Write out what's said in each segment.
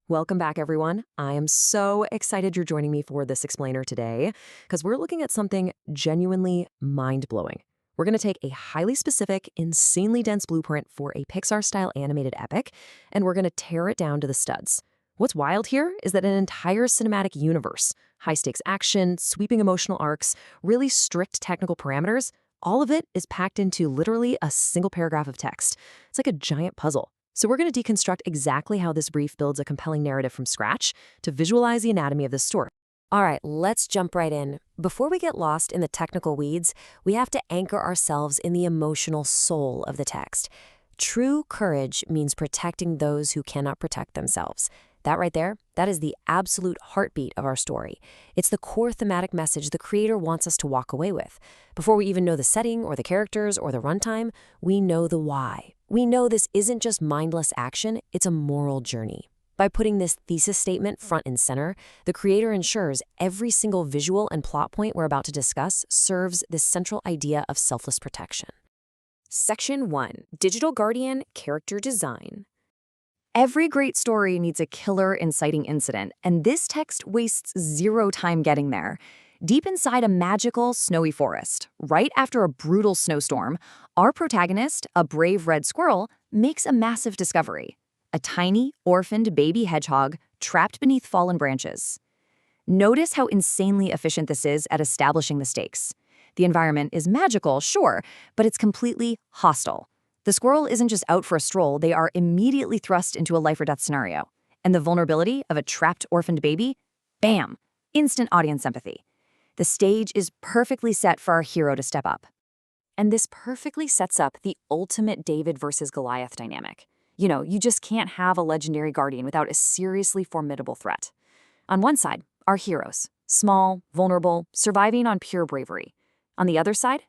Welcome back, everyone. I am so excited you're joining me for this explainer today because we're looking at something genuinely mind-blowing. We're going to take a highly specific, insanely dense blueprint for a Pixar-style animated epic, and we're going to tear it down to the studs. What's wild here is that an entire cinematic universe, high-stakes action, sweeping emotional arcs, really strict technical parameters, all of it is packed into literally a single paragraph of text. It's like a giant puzzle. So we're going to deconstruct exactly how this brief builds a compelling narrative from scratch to visualize the anatomy of this story. All right, let's jump right in. Before we get lost in the technical weeds, we have to anchor ourselves in the emotional soul of the text. True courage means protecting those who cannot protect themselves. That right there, that is the absolute heartbeat of our story. It's the core thematic message the creator wants us to walk away with. Before we even know the setting or the characters or the runtime, we know the why. We know this isn't just mindless action, it's a moral journey. By putting this thesis statement front and center, the creator ensures every single visual and plot point we're about to discuss serves this central idea of selfless protection. Section 1. Digital Guardian Character Design. Every great story needs a killer inciting incident, and this text wastes zero time getting there. Deep inside a magical, snowy forest, right after a brutal snowstorm, our protagonist, a brave red squirrel, makes a massive discovery. A tiny, orphaned baby hedgehog trapped beneath fallen branches. Notice how insanely efficient this is at establishing the stakes. The environment is magical, sure, but it's completely hostile. The squirrel isn't just out for a stroll, they are immediately thrust into a life-or-death scenario. And the vulnerability of a trapped orphaned baby? Bam! Instant audience empathy. The stage is perfectly set for our hero to step up. And this perfectly sets up the ultimate David versus Goliath dynamic. You just can't have a legendary guardian without a seriously formidable threat. On one side, our heroes, small, vulnerable, surviving on pure bravery. On the other side,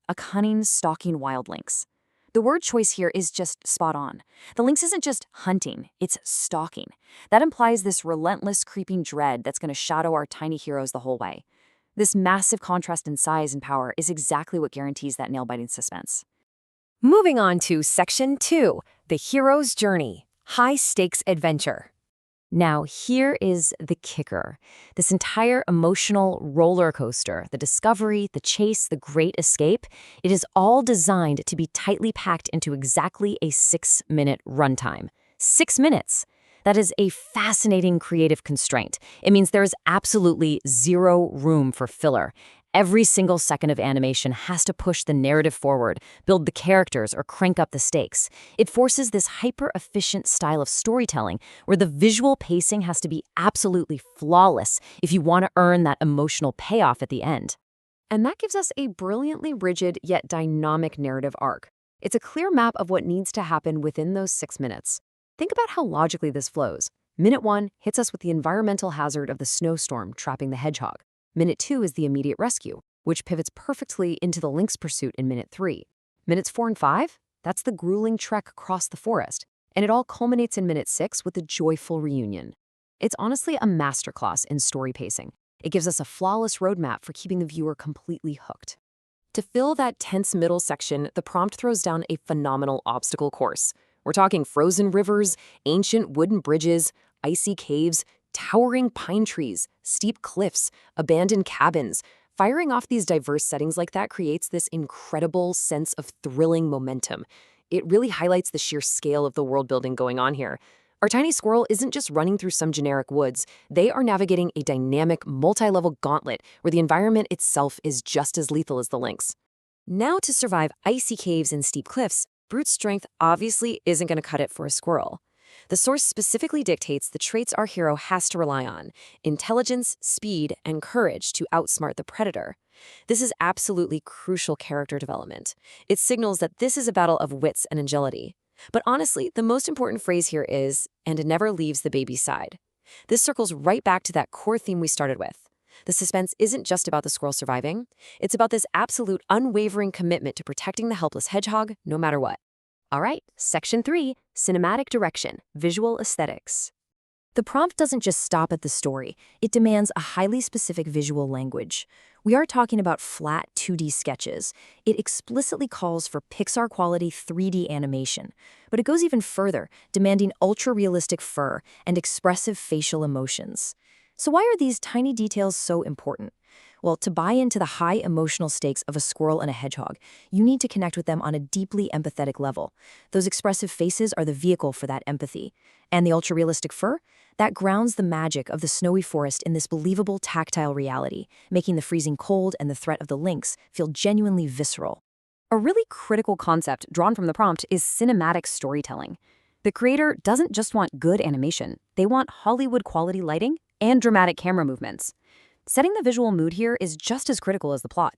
a cunning, stalking wild lynx. The word choice here is just spot on. The lynx isn't just hunting, it's stalking. That implies this relentless, creeping dread that's going to shadow our tiny heroes the whole way. This massive contrast in size and power is exactly what guarantees that nail-biting suspense. Moving on to Section 2, The Hero's Journey, High-Stakes Adventure. Now, here is the kicker. This entire emotional roller coaster, the discovery, the chase, the great escape, it is all designed to be tightly packed into exactly a 6-minute runtime. 6 minutes! That is a fascinating creative constraint. It means there is absolutely zero room for filler. Every single second of animation has to push the narrative forward, build the characters, or crank up the stakes. It forces this hyper-efficient style of storytelling where the visual pacing has to be absolutely flawless if you want to earn that emotional payoff at the end. And that gives us a brilliantly rigid yet dynamic narrative arc. It's a clear map of what needs to happen within those 6 minutes. Think about how logically this flows. Minute 1 hits us with the environmental hazard of the snowstorm trapping the hedgehog. Minute 2 is the immediate rescue, which pivots perfectly into the lynx pursuit in Minute 3. Minutes 4 and 5, that's the grueling trek across the forest. And it all culminates in Minute 6 with the joyful reunion. It's honestly a masterclass in story pacing. It gives us a flawless roadmap for keeping the viewer completely hooked. To fill that tense middle section, the prompt throws down a phenomenal obstacle course. We're talking frozen rivers, ancient wooden bridges, icy caves, towering pine trees, steep cliffs, abandoned cabins. Firing off these diverse settings like that creates this incredible sense of thrilling momentum. It really highlights the sheer scale of the world building going on here. Our tiny squirrel isn't just running through some generic woods. They are navigating a dynamic, multi-level gauntlet where the environment itself is just as lethal as the lynx. Now, to survive icy caves and steep cliffs, brute strength obviously isn't going to cut it for a squirrel. The source specifically dictates the traits our hero has to rely on: intelligence, speed, and courage to outsmart the predator. This is absolutely crucial character development. It signals that this is a battle of wits and agility. But honestly, the most important phrase here is, and it never leaves the baby's side. This circles right back to that core theme we started with. The suspense isn't just about the squirrel surviving. It's about this absolute unwavering commitment to protecting the helpless hedgehog no matter what. All right, Section 3, Cinematic Direction, Visual Aesthetics. The prompt doesn't just stop at the story, it demands a highly specific visual language. We are talking about flat 2D sketches. It explicitly calls for Pixar-quality 3D animation. But it goes even further, demanding ultra-realistic fur and expressive facial emotions. So why are these tiny details so important? Well, to buy into the high emotional stakes of a squirrel and a hedgehog, you need to connect with them on a deeply empathetic level. Those expressive faces are the vehicle for that empathy. And the ultra-realistic fur? That grounds the magic of the snowy forest in this believable tactile reality, making the freezing cold and the threat of the lynx feel genuinely visceral. A really critical concept drawn from the prompt is cinematic storytelling. The creator doesn't just want good animation, they want Hollywood-quality lighting and dramatic camera movements. Setting the visual mood here is just as critical as the plot.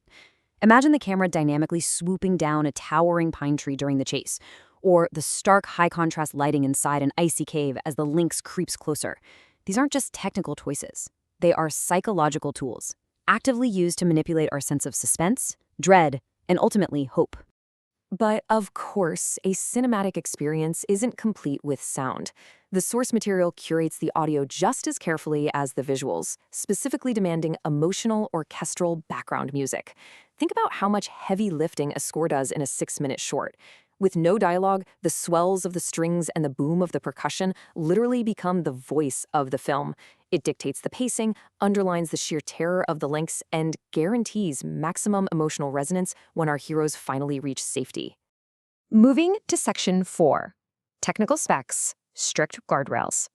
Imagine the camera dynamically swooping down a towering pine tree during the chase, or the stark high-contrast lighting inside an icy cave as the lynx creeps closer. These aren't just technical choices. They are psychological tools, actively used to manipulate our sense of suspense, dread, and ultimately hope. But of course, a cinematic experience isn't complete with sound. The source material curates the audio just as carefully as the visuals, specifically demanding emotional orchestral background music. Think about how much heavy lifting a score does in a 6-minute short. With no dialogue, the swells of the strings and the boom of the percussion literally become the voice of the film. It dictates the pacing, underlines the sheer terror of the lynx, and guarantees maximum emotional resonance when our heroes finally reach safety. Moving to Section 4. Technical specs, strict guardrails.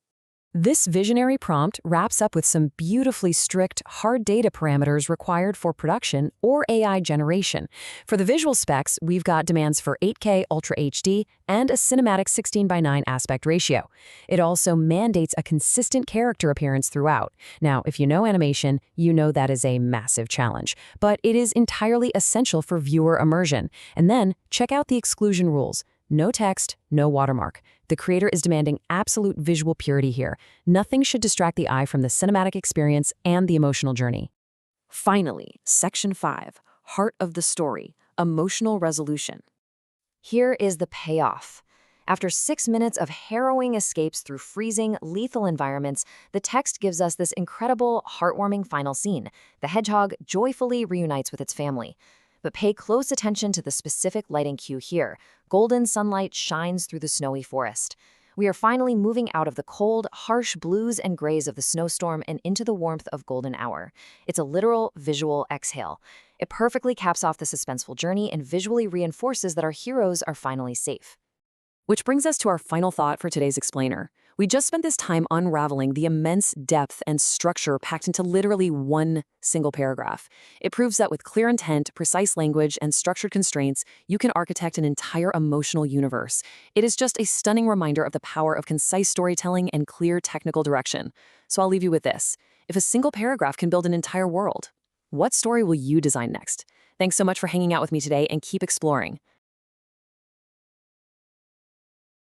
This visionary prompt wraps up with some beautifully strict, hard data parameters required for production or AI generation. For the visual specs, we've got demands for 8K Ultra HD and a cinematic 16:9 aspect ratio. It also mandates a consistent character appearance throughout. Now, if you know animation, you know that is a massive challenge, but it is entirely essential for viewer immersion. And then, check out the exclusion rules. No text, no watermark. The creator is demanding absolute visual purity here. Nothing should distract the eye from the cinematic experience and the emotional journey. Finally, Section 5, Heart of the Story, Emotional Resolution. Here is the payoff. After 6 minutes of harrowing escapes through freezing, lethal environments, the text gives us this incredible, heartwarming final scene. The hedgehog joyfully reunites with its family. But pay close attention to the specific lighting cue here. Golden sunlight shines through the snowy forest. We are finally moving out of the cold, harsh blues and grays of the snowstorm and into the warmth of golden hour. It's a literal visual exhale. It perfectly caps off the suspenseful journey and visually reinforces that our heroes are finally safe. Which brings us to our final thought for today's explainer. We just spent this time unraveling the immense depth and structure packed into literally one single paragraph. It proves that with clear intent, precise language, and structured constraints, you can architect an entire emotional universe. It is just a stunning reminder of the power of concise storytelling and clear technical direction. So I'll leave you with this. If a single paragraph can build an entire world, what story will you design next? Thanks so much for hanging out with me today, and keep exploring.